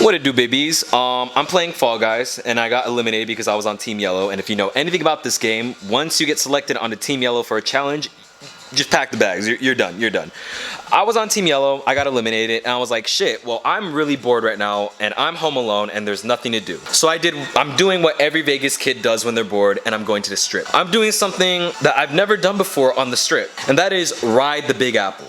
What it do, babies? I'm playing Fall Guys, and I got eliminated because I was on Team Yellow. And if you know anything about this game, once you get selected on the Team Yellow for a challenge, just pack the bags. You're done. You're done. I was on Team Yellow. I got eliminated, and I was like, shit. Well, I'm really bored right now, and I'm home alone, and there's nothing to do. So I'm doing what every Vegas kid does when they're bored, and I'm going to the strip. I'm doing something that I've never done before on the strip, and that is ride the Big Apple.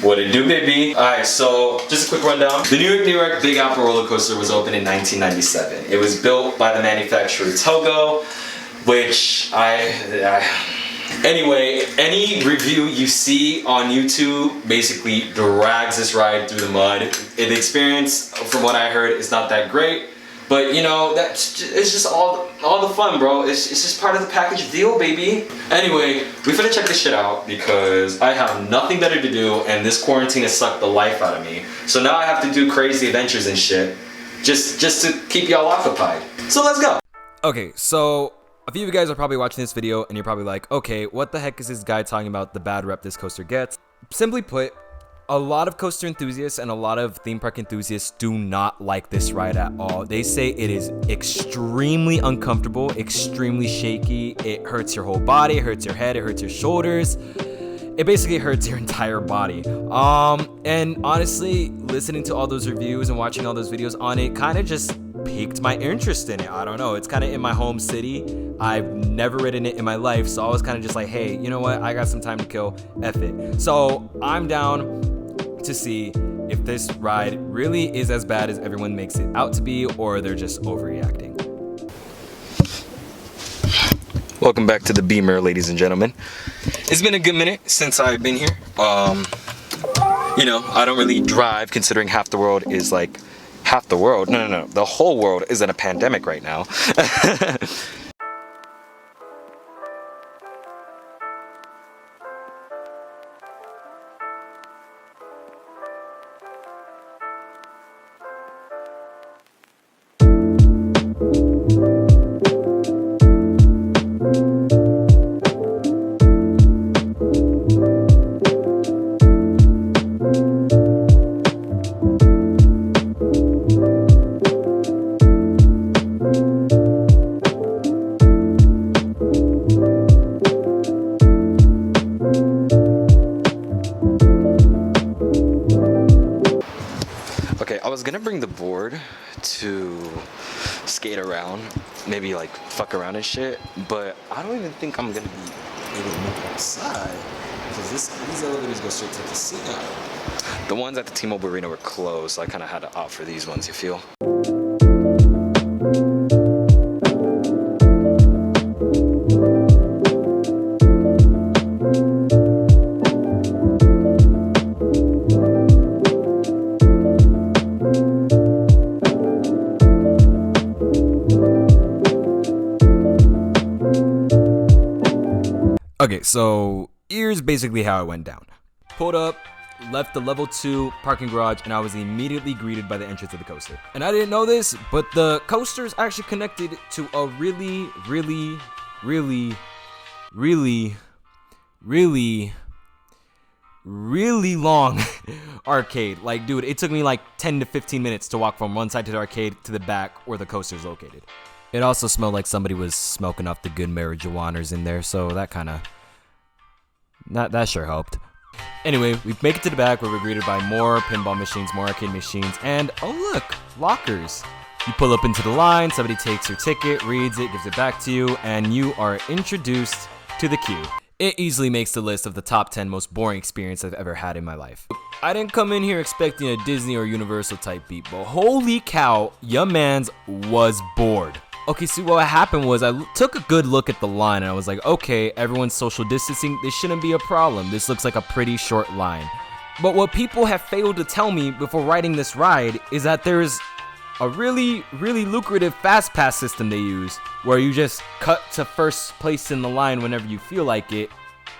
What it do, baby? Alright, so just a quick rundown. The New York Big Apple roller coaster was opened in 1997. It was built by the manufacturer Togo, which anyway, any review you see on YouTube basically drags this ride through the mud. The experience, from what I heard, is not that great. But you know, it's just all the fun, bro. It's just part of the package deal, baby. Anyway, we finna check this shit out because I have nothing better to do, and this quarantine has sucked the life out of me. So now I have to do crazy adventures and shit, just to keep y'all occupied. So let's go. Okay, so a few of you guys are probably watching this video, and you're probably like, okay, what the heck is this guy talking about the bad rep this coaster gets? Simply put, a lot of coaster enthusiasts and a lot of theme park enthusiasts do not like this ride at all. They say it is extremely uncomfortable, extremely shaky. It hurts your whole body, it hurts your head, it hurts your shoulders. It basically hurts your entire body. And honestly, listening to all those reviews and watching all those videos on it kind of just piqued my interest in it. I don't know, it's kind of in my home city. I've never ridden it in my life, so I was kind of just like, hey, you know what? I got some time to kill, F it. So I'm down to see if this ride really is as bad as everyone makes it out to be, or they're just overreacting. Welcome back to the Beamer, ladies and gentlemen. It's been a good minute since I've been here. You know, I don't really drive, considering half the world is like, half the world? No. The whole world is in a pandemic right now. Okay, I was gonna bring the board to skate around, maybe like fuck around and shit, but I don't even think I'm gonna be able to make it outside because these elevators go straight to the casino. The ones at the T-Mobile Arena were closed, so I kind of had to opt for these ones, you feel? Okay, so here's basically how it went down. Pulled up, left the level 2 parking garage, and I was immediately greeted by the entrance of the coaster. And I didn't know this, but the coaster is actually connected to a really long arcade. Like, dude, it took me like 10 to 15 minutes to walk from one side to the arcade to the back where the coaster is located. It also smelled like somebody was smoking off the good marijuanas in there, so that kind of, that sure helped. Anyway, we make it to the back where we're greeted by more pinball machines, more arcade machines, and oh look, lockers. You pull up into the line, somebody takes your ticket, reads it, gives it back to you, and you are introduced to the queue. It easily makes the list of the top 10 most boring experience I've ever had in my life. I didn't come in here expecting a Disney or Universal type beat, but holy cow, your mans was bored. Okay, see, what happened was I took a good look at the line and I was like, okay, everyone's social distancing, this shouldn't be a problem. This looks like a pretty short line. But what people have failed to tell me before riding this ride is that there's a really lucrative fast pass system they use where you just cut to first place in the line whenever you feel like it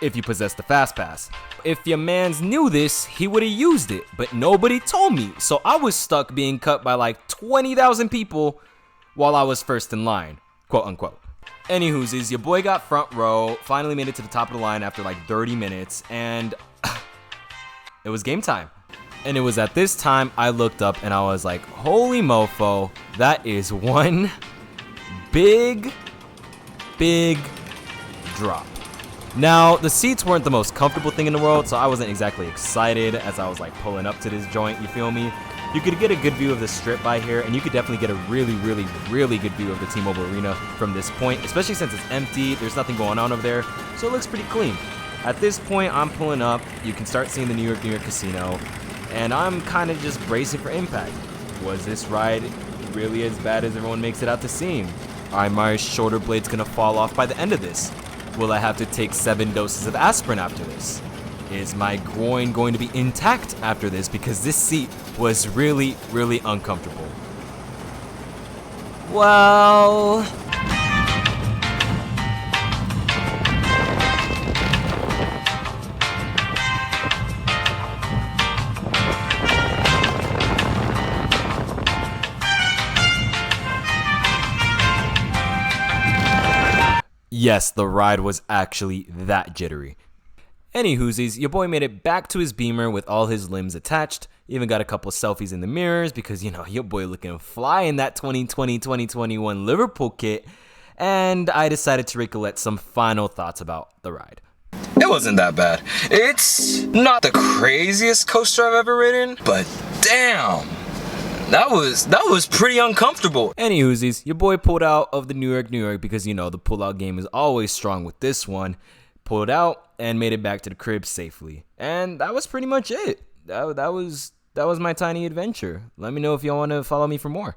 if you possess the fast pass. If your mans knew this, he would have used it, but nobody told me. So I was stuck being cut by like 20,000 people while I was first in line, quote unquote. Anywho's, your boy got front row, finally made it to the top of the line after like 30 minutes, and it was game time. And it was at this time I looked up and I was like, holy mofo, that is one big drop. Now, the seats weren't the most comfortable thing in the world, so I wasn't exactly excited as I was like pulling up to this joint, you feel me? You could get a good view of the strip by here, and you could definitely get a really good view of the T-Mobile Arena from this point, especially since it's empty, there's nothing going on over there, so it looks pretty clean. At this point, I'm pulling up, you can start seeing the New York Casino, and I'm kind of just bracing for impact. Was this ride really as bad as everyone makes it out to seem? Are my shoulder blades gonna fall off by the end of this? Will I have to take 7 doses of aspirin after this? Is my groin going to be intact after this? Because this seat was really uncomfortable. Well... yes, the ride was actually that jittery. Anywhoosies, your boy made it back to his Beamer with all his limbs attached. Even got a couple selfies in the mirrors because, you know, your boy looking fly in that 2020-2021 Liverpool kit. And I decided to recollect some final thoughts about the ride. It wasn't that bad. It's not the craziest coaster I've ever ridden, but damn, that was pretty uncomfortable. Anywhoosies, your boy pulled out of the New York because, you know, the pullout game is always strong with this one. Pulled out and made it back to the crib safely. And that was pretty much it. That was my tiny adventure. Let me know if y'all want to follow me for more.